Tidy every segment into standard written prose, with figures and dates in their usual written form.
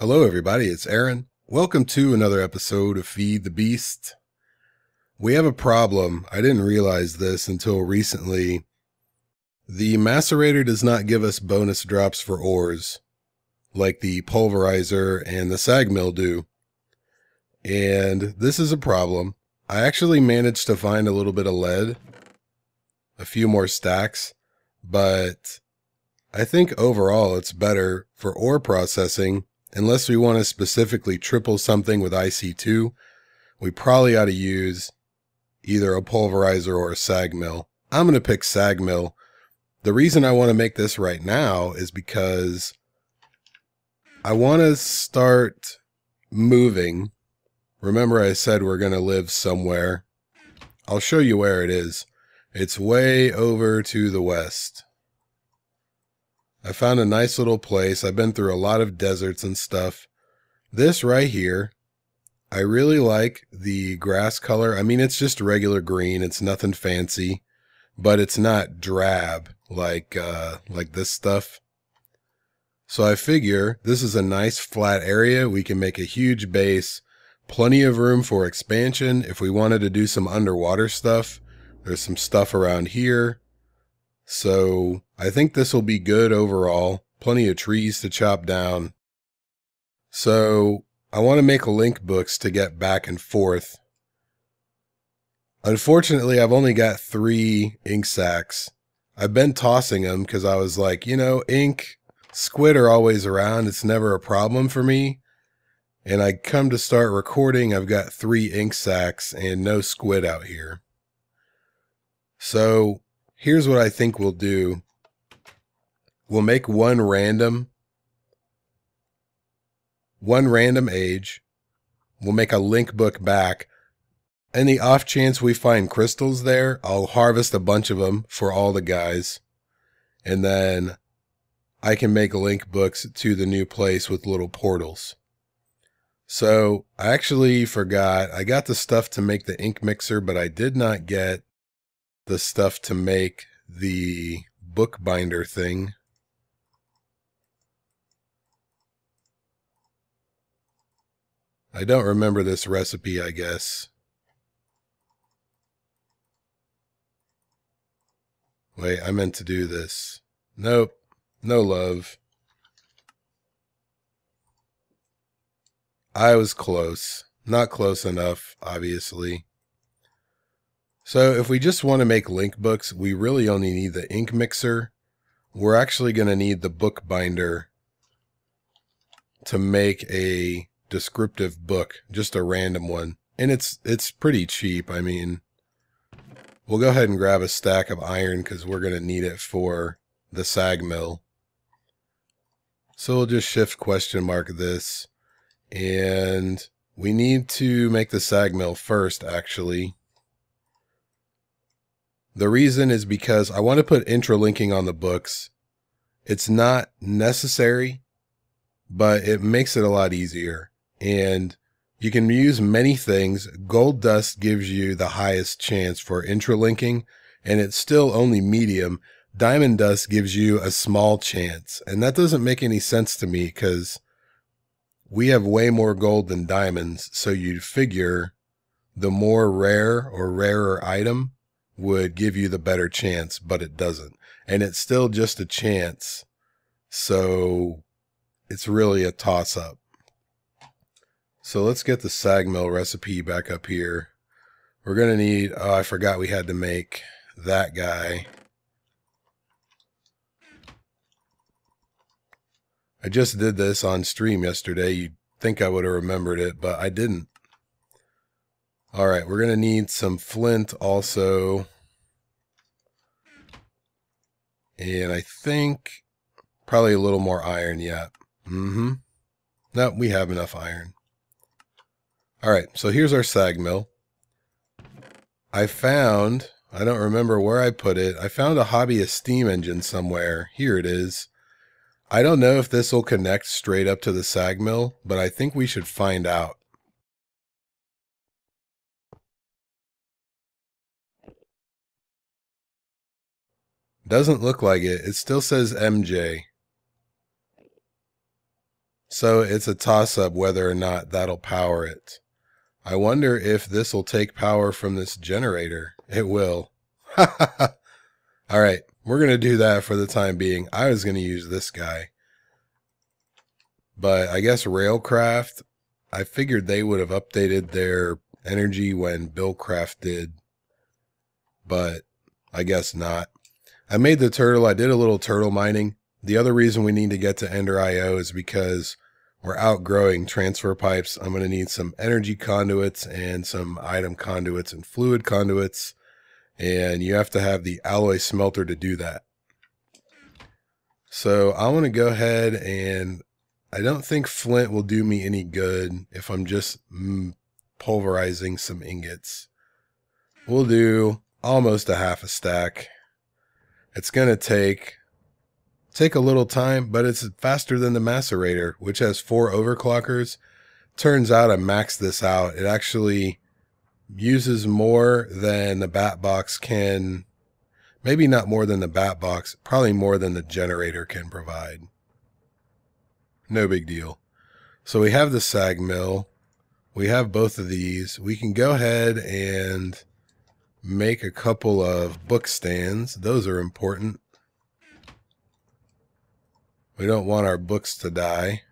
Hello everybody, it's Aaron. Welcome to another episode of Feed the Beast. We have a problem. I didn't realize this until recently. The macerator does not give us bonus drops for ores, like the pulverizer and the sag mill do. And this is a problem. I actually managed to find a little bit of lead, a few more stacks, but I think overall it's better for ore processing. Unless we want to specifically triple something with IC2, we probably ought to use either a pulverizer or a sag mill. I'm going to pick sag mill. The reason I want to make this right now is because I want to start moving. Remember I said we're going to live somewhere. I'll show you where it is. It's way over to the west. I found a nice little place. I've been through a lot of deserts and stuff. This right here, I really like the grass color. I mean, it's just regular green. It's nothing fancy, but it's not drab like this stuff. So I figure this is a nice flat area. We can make a huge base, plenty of room for expansion. If we wanted to do some underwater stuff, there's some stuff around here. So I think this will be good overall. Plenty of trees to chop down. So I want to make link books to get back and forth. Unfortunately, I've only got 3 ink sacks. I've been tossing them because I was like, you know, ink, squid are always around. It's never a problem for me. And I come to start recording, I've got 3 ink sacks and no squid out here. So here's what I think we'll do. We'll make one random age. We'll make a link book back. And the off chance we find crystals there, I'll harvest a bunch of them for all the guys. And then I can make link books to the new place with little portals. So I actually forgot. I got the stuff to make the ink mixer, but I did not get the stuff to make the bookbinder thing. I don't remember this recipe, I guess. Wait, I meant to do this. Nope, no love. I was close. Not close enough, obviously. So if we just want to make link books, we really only need the ink mixer. We're actually going to need the bookbinder to make a descriptive book, just a random one. And it's pretty cheap. I mean, we'll go ahead and grab a stack of iron because we're going to need it for the sag mill. So we'll just shift question mark this. And we need to make the sag mill first, actually. The reason is because I want to put intralinking on the books. It's not necessary, but it makes it a lot easier. And you can use many things. Gold dust gives you the highest chance for intralinking, and it's still only medium. Diamond dust gives you a small chance. And that doesn't make any sense to me because we have way more gold than diamonds. So you'd figure the more rare or rarer item would give you the better chance, but it doesn't. And it's still just a chance. So it's really a toss-up. So let's get the sag mill recipe back up here. We're going to need, oh, I forgot we had to make that guy. I just did this on stream yesterday. You'd think I would have remembered it, but I didn't. All right, we're going to need some flint also. And I think probably a little more iron yet. Nope, we have enough iron. All right, so here's our sag mill. I found, I don't remember where I put it. I found a hobbyist steam engine somewhere. Here it is. I don't know if this will connect straight up to the sag mill, but I think we should find out. Doesn't look like it. It still says MJ. So it's a toss-up whether or not that'll power it. I wonder if this will take power from this generator. It will. All right, we're going to do that for the time being. I was going to use this guy. But I guess Railcraft, I figured they would have updated their energy when Buildcraft did. But I guess not. I made the turtle. I did a little turtle mining. The other reason we need to get to Ender IO is because we're outgrowing transfer pipes. I'm going to need some energy conduits and some item conduits and fluid conduits. And you have to have the alloy smelter to do that. So I want to go ahead and I don't think flint will do me any good if I'm just pulverizing some ingots. We'll do almost a half a stack. It's going to take a little time, but it's faster than the macerator, which has 4 overclockers. Turns out I maxed this out. It actually uses more than the bat box can. Maybe not more than the bat box, probably more than the generator can provide. No big deal. So we have the sag mill. We have both of these. We can go ahead and make a couple of book stands. Those are important. We don't want our books to die.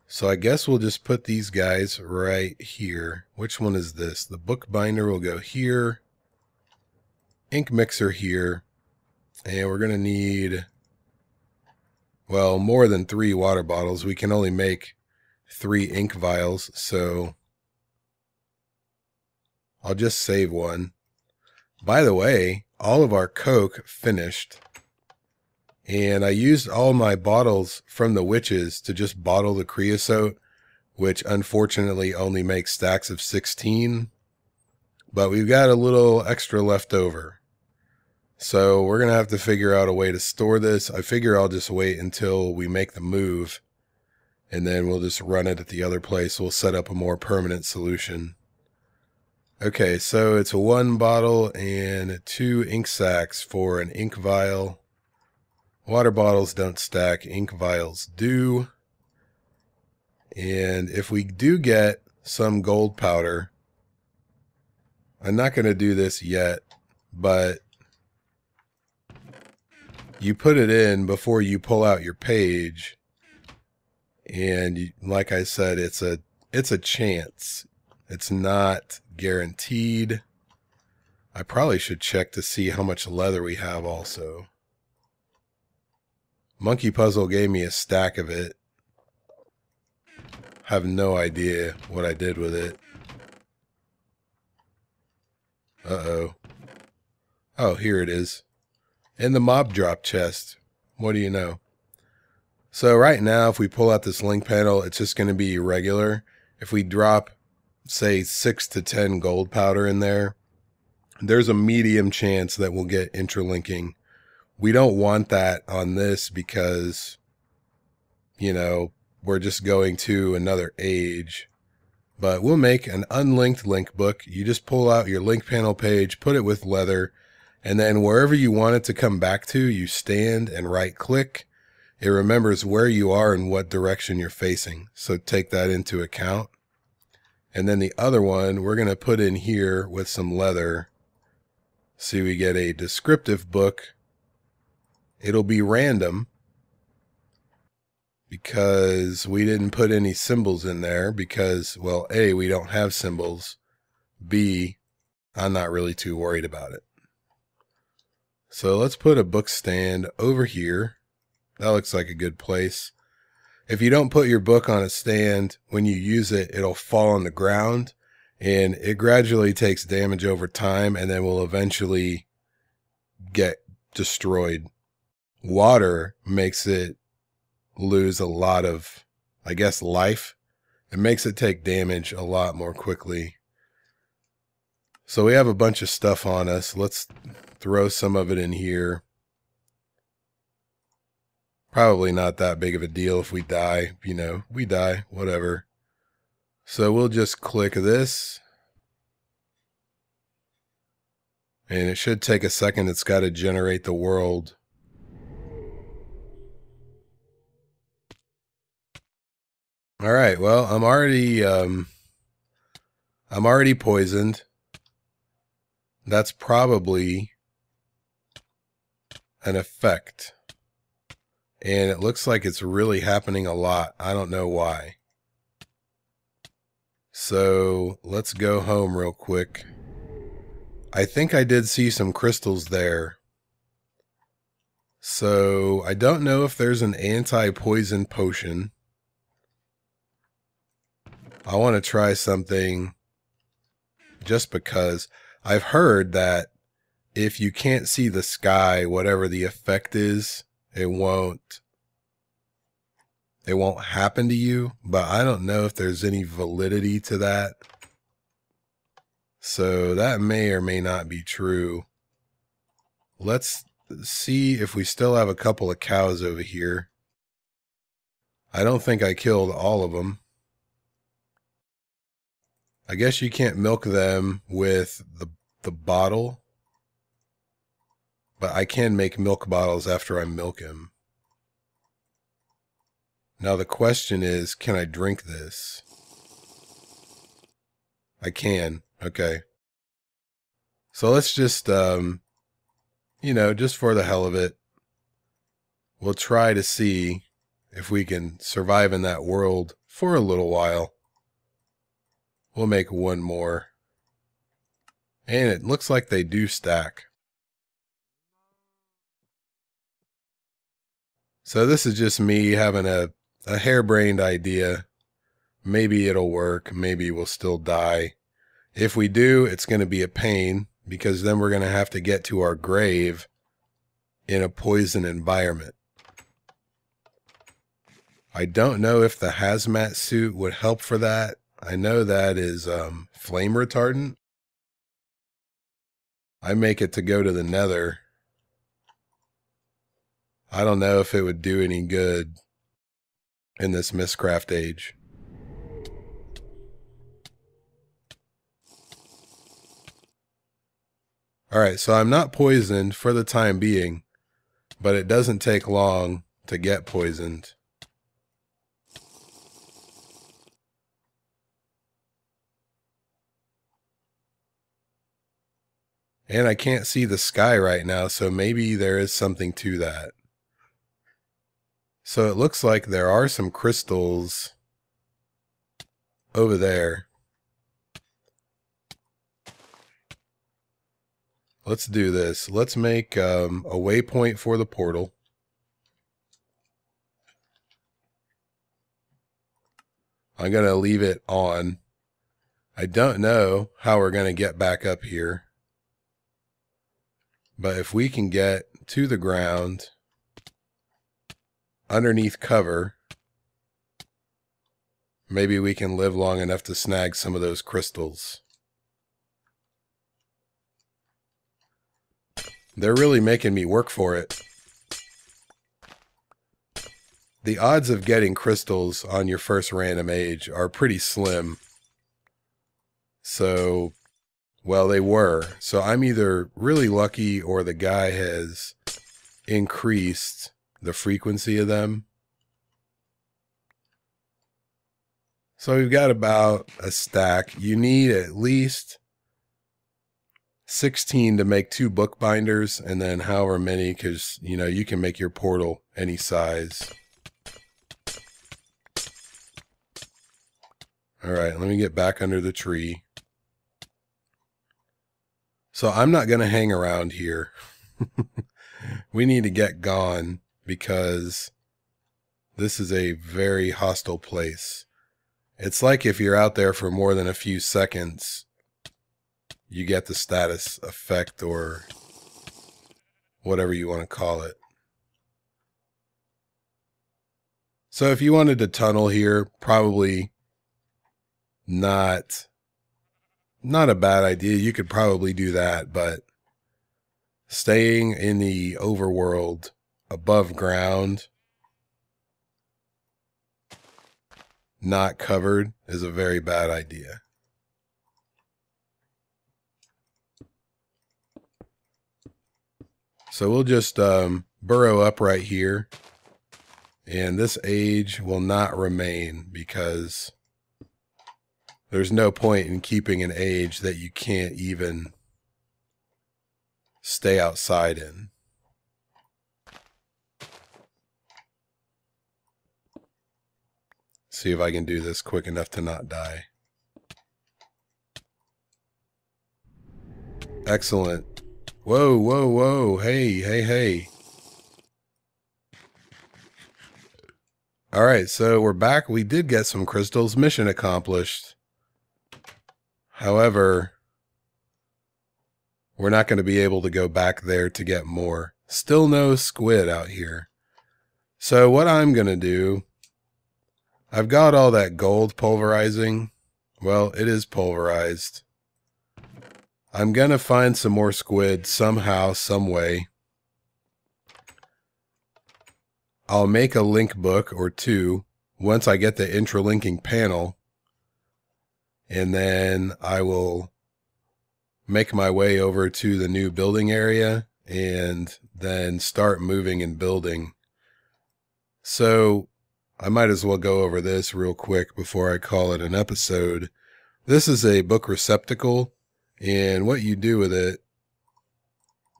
So I guess we'll just put these guys right here. Which one is this? The book binder will go here. Ink mixer here. And we're going to need, well, more than 3 water bottles. We can only make 3 ink vials, so I'll just save one. By the way, all of our Coke finished. And I used all my bottles from the witches to just bottle the creosote, which unfortunately only makes stacks of 16. But we've got a little extra left over. So we're going to have to figure out a way to store this. I figure I'll just wait until we make the move. And then we'll just run it at the other place. We'll set up a more permanent solution. Okay, so it's a 1 bottle and 2 ink sacks for an ink vial. Water bottles don't stack, ink vials do. And if we do get some gold powder, I'm not going to do this yet, but you put it in before you pull out your page. And like I said, it's a chance. It's not guaranteed. I probably should check to see how much leather we have also. Monkey Puzzle gave me a stack of it. Have no idea what I did with it. Uh-oh. Oh, here it is. In the mob drop chest. What do you know? So right now, if we pull out this link panel, it's just going to be regular. If we drop, say, 6 to 10 gold powder in there, there's a medium chance that we'll get interlinking. We don't want that on this because, you know, we're just going to another age. But we'll make an unlinked link book. You just pull out your link panel page, put it with leather, and then wherever you want it to come back to, you stand and right click. It remembers where you are and what direction you're facing. So take that into account. And then the other one, we're going to put in here with some leather. See, we get a descriptive book. It'll be random because we didn't put any symbols in there because, well, A, we don't have symbols. B, I'm not really too worried about it. So let's put a book stand over here. That looks like a good place. If you don't put your book on a stand, when you use it, it'll fall on the ground and it gradually takes damage over time and then will eventually get destroyed. Water makes it lose a lot of, I guess, life. It makes it take damage a lot more quickly. So we have a bunch of stuff on us. Let's throw some of it in here. Probably not that big of a deal if we die. You know, we die, whatever. So we'll just click this. And it should take a second. It's got to generate the world. All right, well, I'm already poisoned. That's probably an effect. And it looks like it's really happening a lot. I don't know why. So let's go home real quick. I think I did see some crystals there. So I don't know if there's an anti-poison potion. I want to try something just because I've heard that if you can't see the sky, whatever the effect is, it won't happen to you, but I don't know if there's any validity to that. So that may or may not be true. Let's see if we still have a couple of cows over here. I don't think I killed all of them. I guess you can't milk them with the bottle, but I can make milk bottles after I milk him. Now the question is, can I drink this? I can. Okay. So let's just, you know, just for the hell of it, we'll try to see if we can survive in that world for a little while. We'll make one more. And it looks like they do stack. So this is just me having a harebrained idea. Maybe it'll work. Maybe we'll still die. If we do, it's going to be a pain because then we're going to have to get to our grave in a poison environment. I don't know if the hazmat suit would help for that. I know that is flame retardant. I make it to go to the nether. I don't know if it would do any good in this Mystcraft age. Alright, so I'm not poisoned for the time being, but it doesn't take long to get poisoned. And I can't see the sky right now, so maybe there is something to that. So it looks like there are some crystals over there. Let's do this. Let's make a waypoint for the portal. I'm going to leave it on. I don't know how we're going to get back up here. But if we can get to the ground, underneath cover, maybe we can live long enough to snag some of those crystals. They're really making me work for it. The odds of getting crystals on your first random age are pretty slim. So, well, they were. So I'm either really lucky or the guy has increased the frequency of them. So we've got about a stack. You need at least 16 to make 2 bookbinders, and then however many, because, you know, you can make your portal any size. All right, let me get back under the tree. So I'm not going to hang around here. We need to get gone because this is a very hostile place. It's like if you're out there for more than a few seconds, you get the status effect or whatever you want to call it. So if you wanted to tunnel here, probably not a bad idea. You could probably do that, but staying in the overworld above ground, not covered, is a very bad idea. So we'll just burrow up right here. And this age will not remain because there's no point in keeping an age that you can't even stay outside in. See if I can do this quick enough to not die. Excellent. Whoa, whoa, whoa. Hey, hey, hey. Alright, so we're back. We did get some crystals. Mission accomplished. However, we're not going to be able to go back there to get more. Still no squid out here. So what I'm going to do, I've got all that gold pulverizing. Well, it is pulverized. I'm going to find some more squid somehow, some way. I'll make a link book or two once I get the intralinking panel. And then I will make my way over to the new building area and then start moving and building. So I might as well go over this real quick before I call it an episode. This is a book receptacle, and what you do with it,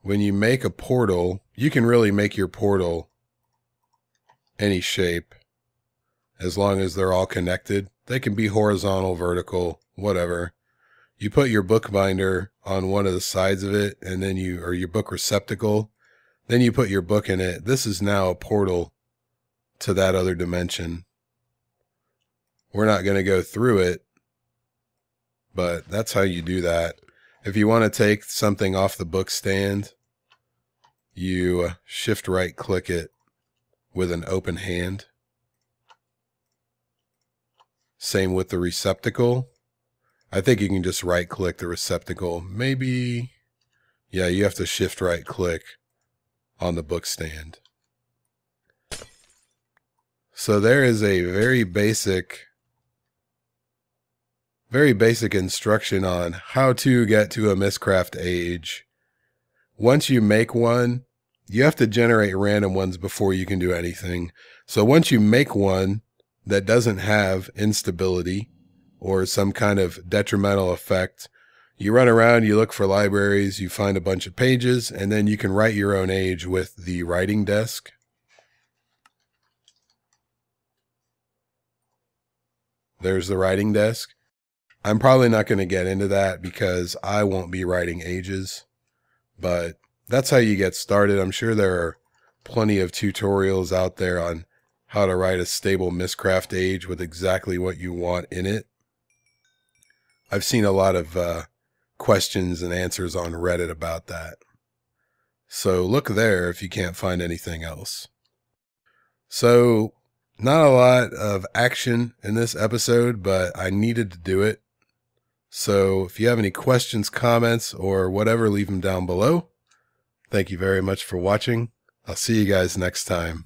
when you make a portal, you can really make your portal any shape as long as they're all connected. They can be horizontal, vertical, whatever. You put your bookbinder on one of the sides of it, and then or your book receptacle, then you put your book in it. This is now a portal to that other dimension. We're not going to go through it, but that's how you do that. If you want to take something off the book stand, you shift right click it with an open hand. Same with the receptacle. I think you can just right click the receptacle. Maybe, yeah, you have to shift right click on the book stand. So there is a very basic instruction on how to get to a Mystcraft age. Once you make one, you have to generate random ones before you can do anything. So once you make one that doesn't have instability or some kind of detrimental effect, you run around, you look for libraries, you find a bunch of pages, and then you can write your own age with the writing desk. There's the writing desk. I'm probably not going to get into that because I won't be writing ages, but that's how you get started. I'm sure there are plenty of tutorials out there on how to write a stable Mystcraft age with exactly what you want in it. I've seen a lot of questions and answers on Reddit about that. So look there if you can't find anything else. So not a lot of action in this episode, but I needed to do it. So if you have any questions, comments, or whatever, leave them down below. Thank you very much for watching. I'll see you guys next time.